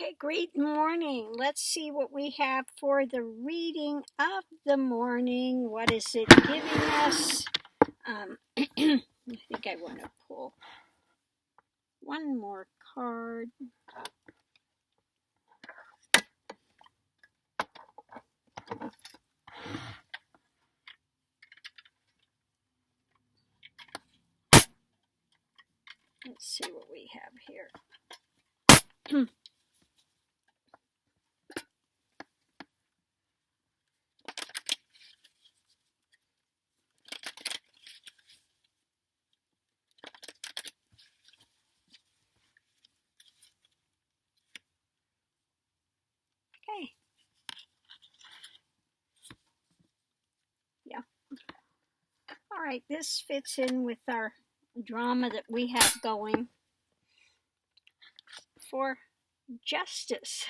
Okay, great morning. Let's see what we have for the reading of the morning. What is it giving us? I think I want to pull one more card. Let's see what we have here. Okay. Yeah. All right, this fits in with our drama that we have going for justice.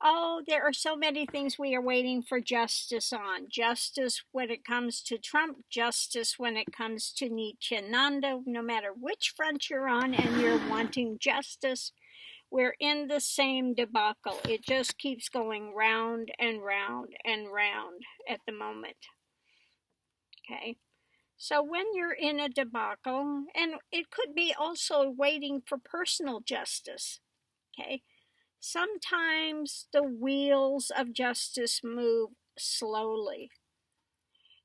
Oh, there are so many things we are waiting for justice on. Justice when it comes to Trump, justice when it comes to Nityananda. No matter which front you're on and you're wanting justice, we're in the same debacle. It just keeps going round and round and round at the moment. Okay. So when you're in a debacle, and it could be also waiting for personal justice, okay? Sometimes the wheels of justice move slowly.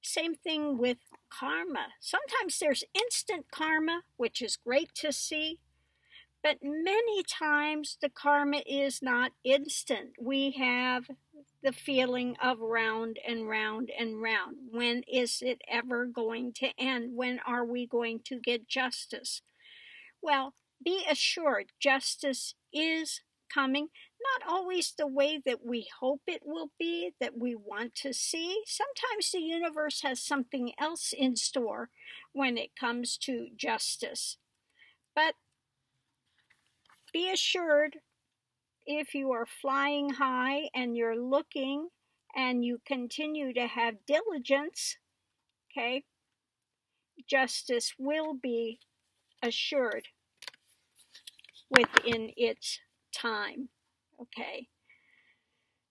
Same thing with karma. Sometimes there's instant karma, which is great to see, but many times the karma is not instant. We have the feeling of round and round and round. When is it ever going to end? When are we going to get justice? Well, be assured justice is coming. Not always the way that we hope it will be, that we want to see. Sometimes the universe has something else in store when it comes to justice. But be assured, if you are flying high and you're looking and you continue to have diligence, okay, justice will be assured within its time. Okay.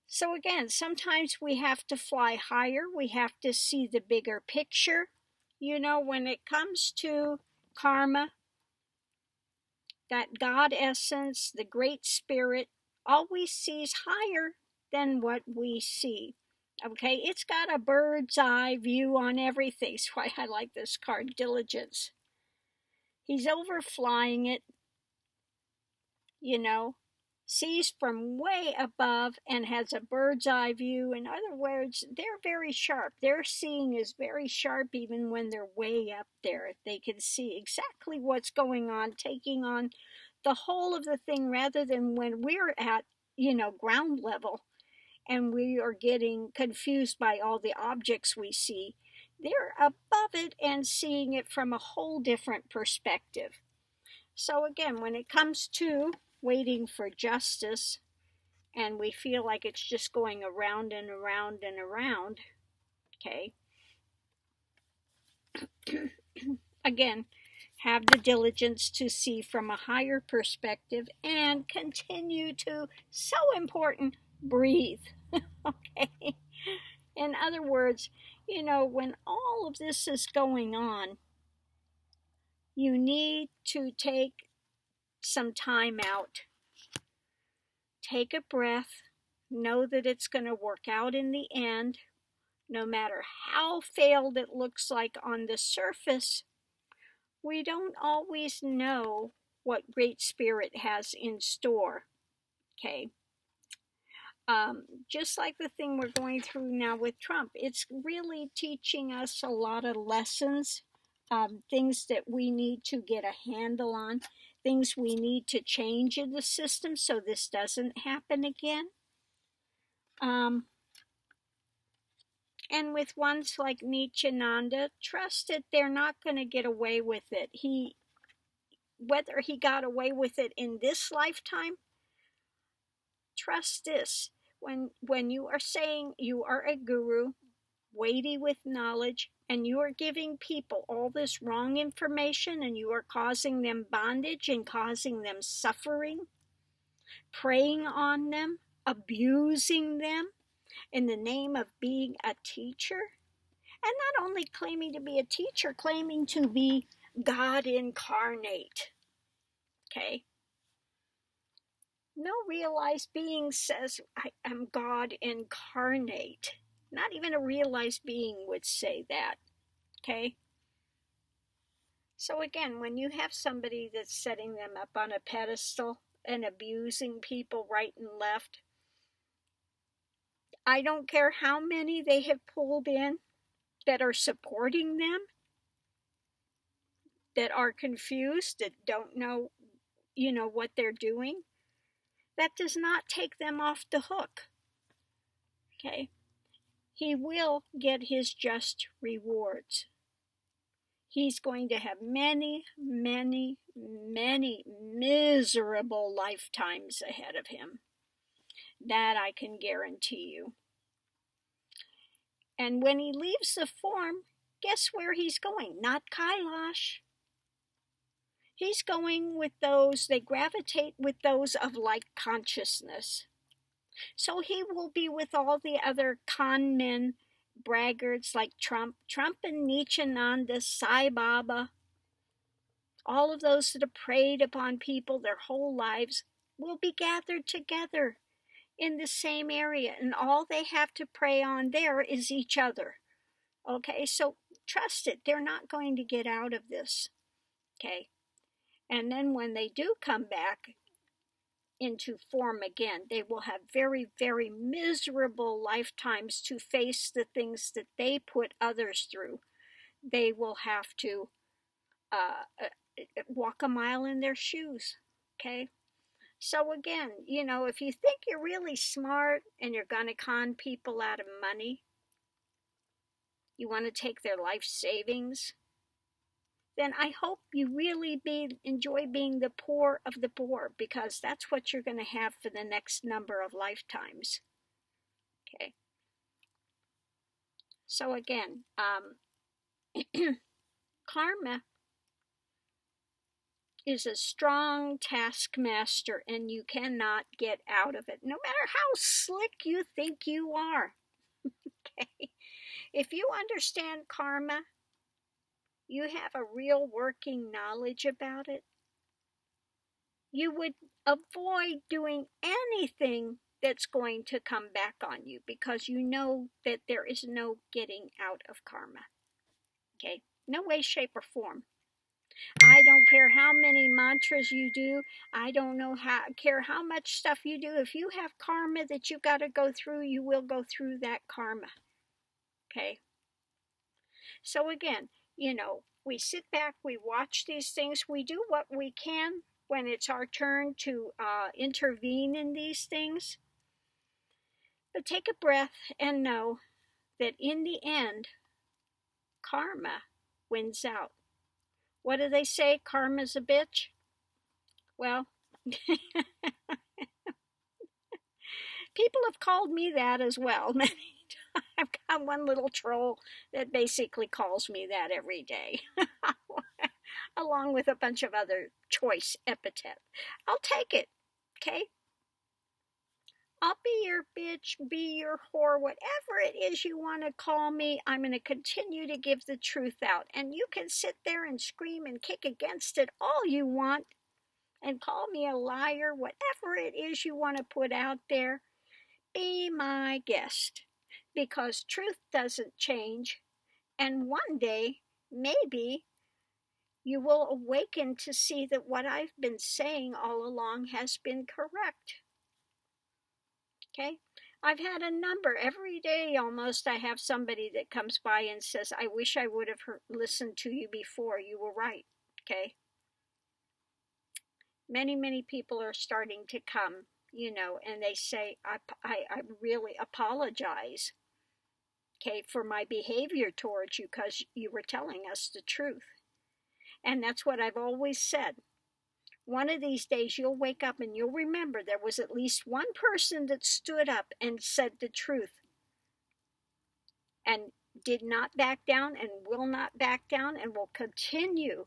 So again, sometimes we have to fly higher. We have to see the bigger picture. You know, when it comes to karma, that God essence, the Great Spirit, always sees higher than what we see. Okay, it's got a bird's eye view on everything. That's why I like this card, Diligence. He's overflying it, you know, sees from way above and has a bird's eye view. In other words, they're very sharp. Their seeing is very sharp even when they're way up there. They can see exactly what's going on, taking on the whole of the thing rather than when we're at, ground level and we are getting confused by all the objects we see. They're above it and seeing it from a whole different perspective. So again, when it comes to waiting for justice and we feel like it's just going around and around and around, okay, again, have the diligence to see from a higher perspective and continue to, so important, breathe. Okay. In other words, when all of this is going on, you need to take some time out. Take a breath. Know that it's going to work out in the end. No matter how failed it looks like on the surface, we don't always know what Great Spirit has in store. Okay. Just like the thing we're going through now with Trump, it's really teaching us a lot of lessons, things that we need to get a handle on, things we need to change in the system so this doesn't happen again. And with ones like Nityananda, trust that they're not going to get away with it. Whether he got away with it in this lifetime, trust this. When you are saying you are a guru, weighty with knowledge, and you are giving people all this wrong information and you are causing them bondage and causing them suffering, preying on them, abusing them in the name of being a teacher. And not only claiming to be a teacher, claiming to be God incarnate. Okay? No realized being says, I am God incarnate. Not even a realized being would say that. Okay? So again, when you have somebody that's setting them up on a pedestal and abusing people right and left, I don't care how many they have pulled in that are supporting them, that are confused, that don't know, what they're doing. That does not take them off the hook. Okay? He will get his just rewards. He's going to have many, many, many miserable lifetimes ahead of him. That I can guarantee you. And when he leaves the form, guess where he's going? Not Kailash. He's going with those, they gravitate with those of like consciousness. So he will be with all the other con men, braggarts like Trump and Nityananda, Sai Baba, all of those that have preyed upon people their whole lives will be gathered together in the same area, and all they have to prey on there is each other. Okay, so trust it, they're not going to get out of this. Okay, and then when they do come back into form again, they will have very, very miserable lifetimes to face the things that they put others through. They will have to walk a mile in their shoes. Okay, so again, if you think you're really smart and you're going to con people out of money, you want to take their life savings, then I hope you really enjoy being the poor of the poor, because that's what you're going to have for the next number of lifetimes. Okay. So again, karma is a strong taskmaster, and you cannot get out of it, no matter how slick you think you are. Okay. If you understand karma, you have a real working knowledge about it, you would avoid doing anything that's going to come back on you, because you know that there is no getting out of karma. Okay? No way, shape, or form. I don't care how many mantras you do. I don't care how much stuff you do. If you have karma that you've got to go through, you will go through that karma. Okay? So again, we sit back, we watch these things, we do what we can when it's our turn to intervene in these things. But take a breath and know that in the end, karma wins out. What do they say? Karma's a bitch? Well, people have called me that as well many times. I've got one little troll that basically calls me that every day, along with a bunch of other choice epithets. I'll take it, okay? I'll be your bitch, be your whore, whatever it is you want to call me. I'm going to continue to give the truth out. And you can sit there and scream and kick against it all you want and call me a liar, whatever it is you want to put out there. Be my guest, because truth doesn't change. And one day, maybe, you will awaken to see that what I've been saying all along has been correct. Okay? I've had a number. Every day almost I have somebody that comes by and says, I wish I would have listened to you before. You were right. Okay? Many, many people are starting to come, and they say, I really apologize, okay, for my behavior towards you, because you were telling us the truth. And that's what I've always said. One of these days you'll wake up and you'll remember there was at least one person that stood up and said the truth and did not back down and will not back down and will continue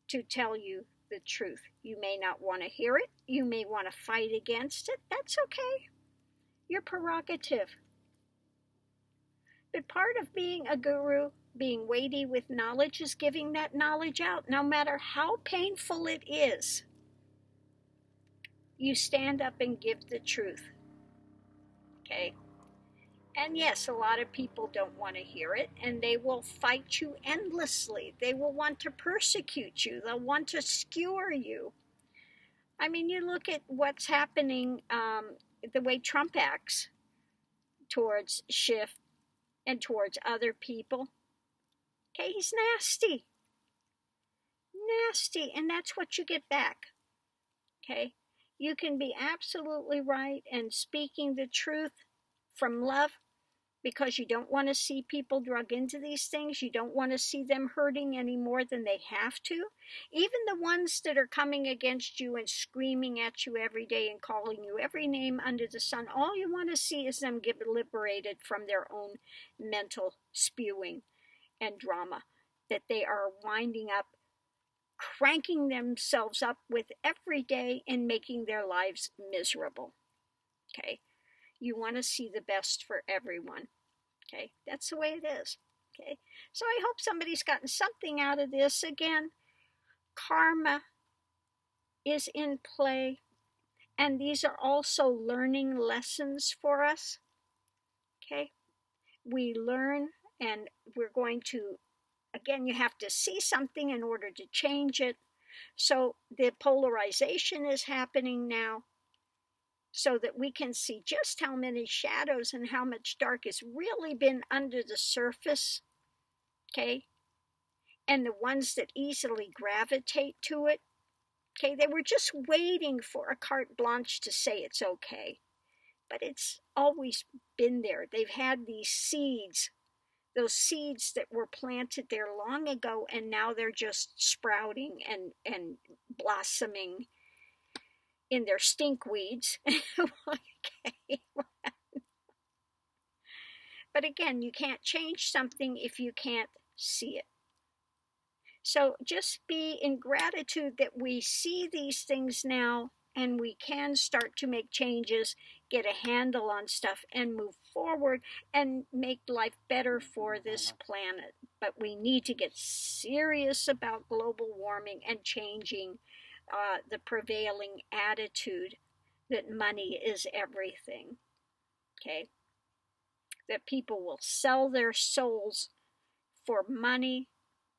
to tell you the truth. You may not want to hear it. You may want to fight against it. That's okay. Your prerogative. But part of being a guru, being weighty with knowledge, is giving that knowledge out, no matter how painful it is. You stand up and give the truth. Okay? And yes, a lot of people don't want to hear it, and they will fight you endlessly. They will want to persecute you. They'll want to skewer you. I mean, you look at what's happening, the way Trump acts towards Schiff and towards other people. Okay, he's nasty. Nasty, and that's what you get back. Okay? You can be absolutely right and speaking the truth from love, because you don't want to see people drug into these things. You don't want to see them hurting any more than they have to. Even the ones that are coming against you and screaming at you every day and calling you every name under the sun, all you want to see is them get liberated from their own mental spewing and drama that they are winding up, cranking themselves up with every day and making their lives miserable. Okay? You want to see the best for everyone. Okay? That's the way it is. Okay? So I hope somebody's gotten something out of this. Again, karma is in play, and these are also learning lessons for us. Okay? We learn, and we're going to, again, you have to see something in order to change it. So the polarization is happening now, so that we can see just how many shadows and how much dark has really been under the surface, okay? And the ones that easily gravitate to it, okay? They were just waiting for a carte blanche to say it's okay. But it's always been there. They've had these seeds, those seeds that were planted there long ago, and now they're just sprouting and blossoming in their stinkweeds. Okay. But again, you can't change something if you can't see it. So just be in gratitude that we see these things now, and we can start to make changes, get a handle on stuff, and move forward and make life better for this planet. But we need to get serious about global warming and changing the prevailing attitude that money is everything. Okay? That people will sell their souls for money,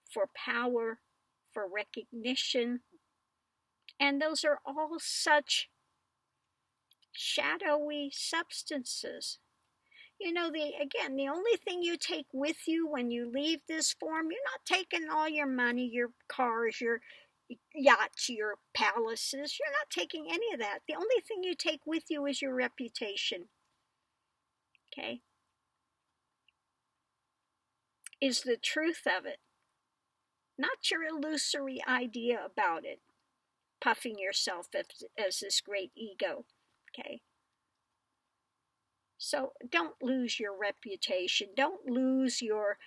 for power, for recognition. And those are all such shadowy substances. You know, the only thing you take with you when you leave this form, you're not taking all your money, your cars, your yachts, your palaces. You're not taking any of that. The only thing you take with you is your reputation. Okay? Is the truth of it. Not your illusory idea about it. Puffing yourself as this great ego. Okay? So don't lose your reputation. Don't lose your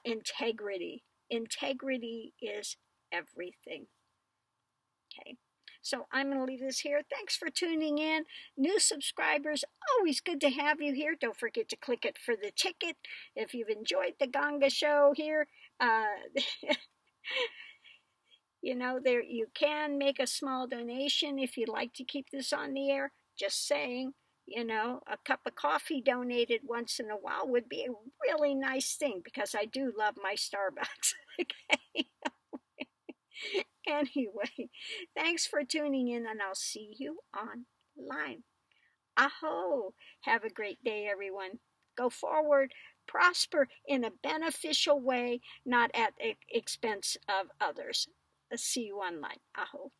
integrity. Integrity is everything. Okay, so I'm going to leave this here. Thanks for tuning in. New subscribers, always good to have you here. Don't forget to click it for the ticket. If you've enjoyed the Ganga show here, you know, there you can make a small donation if you'd like to keep this on the air. Just saying, you know, a cup of coffee donated once in a while would be a really nice thing, because I do love my Starbucks. Okay. Anyway, thanks for tuning in, and I'll see you online. Aho! Have a great day, everyone. Go forward, prosper in a beneficial way, not at the expense of others. See you online. Aho.